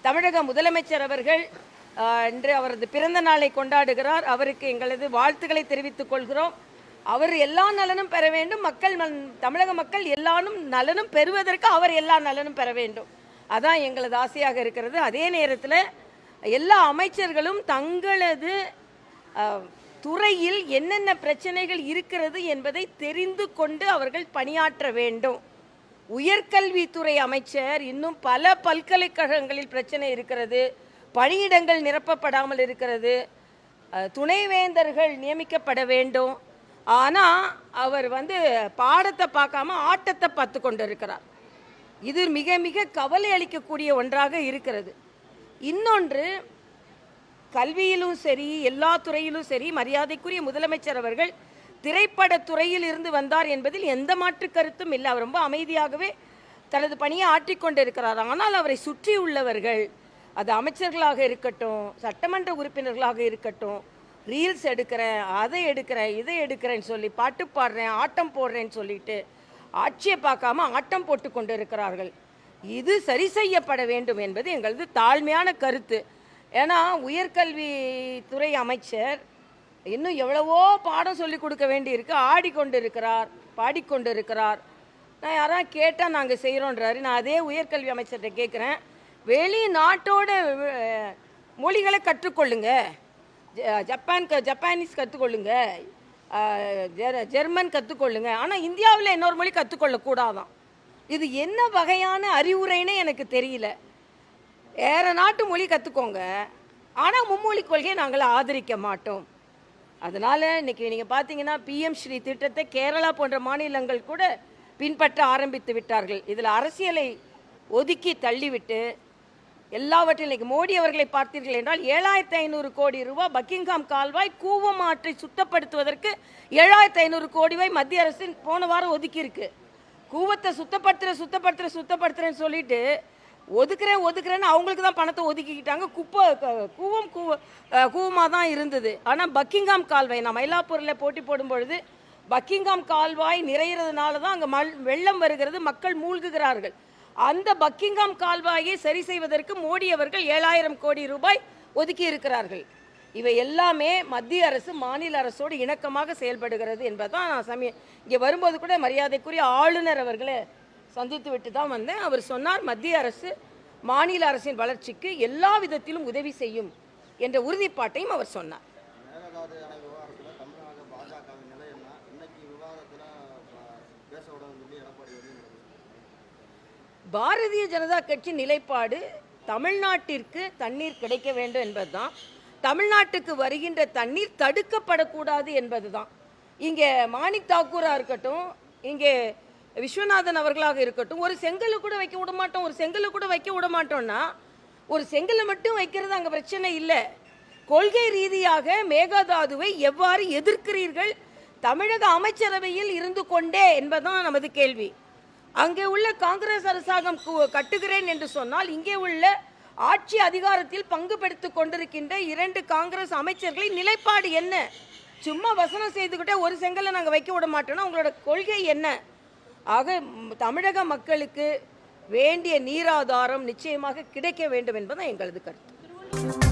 தமிழக முதலமைச்சர் அவர்கள் இன்று அவரது பிறந்த நாளை கொண்டாடுகிறார். அவருக்கு எங்களது வாழ்த்துக்களை தெரிவித்துக் கொள்கிறோம். அவர் எல்லா நலனும் பெற வேண்டும். தமிழக மக்கள் எல்லாரும் நலனும் பெறுவதற்கு அவர் எல்லா நலனும் பெற வேண்டும். அதான் எங்களது ஆசையாக இருக்கிறது. அதே நேரத்தில் எல்லா அமைச்சர்களும் தங்களது துறையில் என்னென்ன பிரச்சனைகள் இருக்கிறது என்பதை தெரிந்து கொண்டு அவர்கள் பணியாற்ற வேண்டும். உயர்கல்வித்துறை அமைச்சர் இன்னும் பல பல்கலைக்கழகங்களில் பிரச்சனை இருக்கிறது, பணியிடங்கள் நிரப்பப்படாமல் இருக்கிறது, துணைவேந்தர்கள் நியமிக்கப்பட வேண்டும். ஆனால் அவர் பாடத்தை பார்க்காம ஆட்டத்தை பார்த்து கொண்டு இருக்கிறார். இது மிக மிக கவலை அளிக்கக்கூடிய ஒன்றாக இருக்கிறது. இன்னொன்று, கல்வியிலும் சரி எல்லா துறையிலும் சரி மரியாதைக்குரிய முதலமைச்சர் அவர்கள் திரைப்படத்துறையில் இருந்து வந்தார் என்பதில் எந்த மாற்று கருத்தும் இல்லை. அவர் ரொம்ப அமைதியாகவே தனது பணியை ஆற்றிக்கொண்டிருக்கிறார். ஆனால் அவரை சுற்றி உள்ளவர்கள், அது அமைச்சர்களாக இருக்கட்டும், சட்டமன்ற உறுப்பினர்களாக இருக்கட்டும், ரீல்ஸ் எடுக்கிறேன், அதை எடுக்கிறேன், இதை எடுக்கிறேன்னு சொல்லி பாட்டு பாடுறேன், ஆட்டம் போடுறேன்னு சொல்லிட்டு ஆட்சியை பார்க்காம ஆட்டம் போட்டு கொண்டு இருக்கிறார்கள். இது சரி செய்யப்பட வேண்டும் என்பது எங்களது தாழ்மையான கருத்து. ஏன்னா உயர்கல்வித்துறை அமைச்சர் இன்னும் எவ்வளவோ பாடம் சொல்லி கொடுக்க வேண்டியிருக்கு. ஆடிக்கொண்டு இருக்கிறார், பாடிக்கொண்டு இருக்கிறார். நான் யாராவது கேட்டால் நாங்கள் செய்கிறோன்றாரு. நான் அதே உயர்கல்வி அமைச்சர்கிட்ட கேட்குறேன், வெளிநாட்டோட மொழிகளை கற்றுக்கொள்ளுங்க, ஜப்பானீஸ் கற்றுக்கொள்ளுங்க, ஜெர்மன் கற்றுக்கொள்ளுங்க, ஆனால் இந்தியாவில் இன்னொரு மொழி கற்றுக்கொள்ளக்கூடாதான். இது என்ன வகையான அறிவுரைன்னு எனக்கு தெரியல. வேறு நாட்டு மொழி கற்றுக்கோங்க, ஆனால் மும்மொழி கொள்கையை நாங்கள் ஆதரிக்க மாட்டோம். அதனால் இன்றைக்கி நீங்கள் பார்த்தீங்கன்னா PM ஸ்ரீ திட்டத்தை கேரளா போன்ற மாநிலங்கள் கூட பின்பற்ற ஆரம்பித்து விட்டார்கள். இதில் அரசியலை ஒதுக்கி தள்ளிவிட்டு எல்லாவற்றிலும் இன்றைக்கி மோடி அவர்களை பார்த்தீர்கள் என்றால் 7500 கோடி ரூபாய் பக்கிங்ஹாம் கால்வாய் கூவம் ஆற்றை சுத்தப்படுத்துவதற்கு 7500 கோடி ரூபாய் மத்திய அரசு போன வாரம் ஒதுக்கியிருக்கு. கூவத்தை சுத்தப்படுத்துறேன்னு சொல்லிட்டு ஒதுக்குறேன்னு அவங்களுக்கு தான் பணத்தை ஒதுக்கிக்கிட்டாங்க. கூவமாக தான் இருந்தது. ஆனால் பக்கிங்ஹாம் கால்வாய், நான் மயிலாப்பூரில் போட்டி போடும் பொழுது பக்கிங்ஹாம் கால்வாய் நிறைகிறதுனால தான் அங்கே வெள்ளம் வருகிறது, மக்கள் மூழ்குகிறார்கள். அந்த பக்கிங்ஹாம் கால்வாயை சரி செய்வதற்கு மோடி அவர்கள் 7000 கோடி ரூபாய் ஒதுக்கி இருக்கிறார்கள். இவை எல்லாமே மத்திய அரசு மாநில அரசோடு இணக்கமாக செயல்படுகிறது என்பதுதான். நான் இங்கே வரும்போது கூட மரியாதைக்குரிய ஆளுநர் அவர்களை சந்தித்து விட்டு தான் வந்தேன். அவர் சொன்னார், மத்திய அரசு மாநில அரசின் வளர்ச்சிக்கு எல்லா விதத்திலும் உதவி செய்யும் என்ற உறுதிப்பாட்டையும் அவர் சொன்னார். பாரதிய ஜனதா கட்சி நிலைப்பாடு தமிழ்நாட்டிற்கு தண்ணீர் கிடைக்க வேண்டும் என்பதுதான். தமிழ்நாட்டுக்கு வருகின்ற தண்ணீர் தடுக்கப்படக்கூடாது என்பதுதான். இங்கே மாணிக் தாக்கூராக இருக்கட்டும், இங்கே விஸ்வநாதன் அவர்களாக இருக்கட்டும், ஒரு செங்கலை கூட வைக்க விட மாட்டோம், மாட்டோம்னா ஒரு செங்கலை மட்டும் வைக்கிறது அங்கே பிரச்சனை இல்லை. கொள்கை ரீதியாக மேகதாதுவை எவ்வாறு எதிர்க்கிறீர்கள் தமிழக அமைச்சரவையில் இருந்து கொண்டே என்பதுதான் நமது கேள்வி. அங்கே உள்ள காங்கிரஸ் அரசாங்கம் கட்டுகிறேன் என்று சொன்னால் இங்கே உள்ள ஆட்சி அதிகாரத்தில் பங்கு பெடுத்துக் கொண்டிருக்கின்ற 2 காங்கிரஸ் அமைச்சர்களின் நிலைப்பாடு என்ன? சும்மா வசனம் செய்துக்கிட்டே ஒரு செங்கலை நாங்கள் வைக்க விட மாட்டோம்னா உங்களோட கொள்கை என்ன? ஆக தமிழக மக்களுக்கு வேண்டிய நீராதாரம் நிச்சயமாக கிடைக்க வேண்டும் என்பதுதான் எங்களது கருத்து.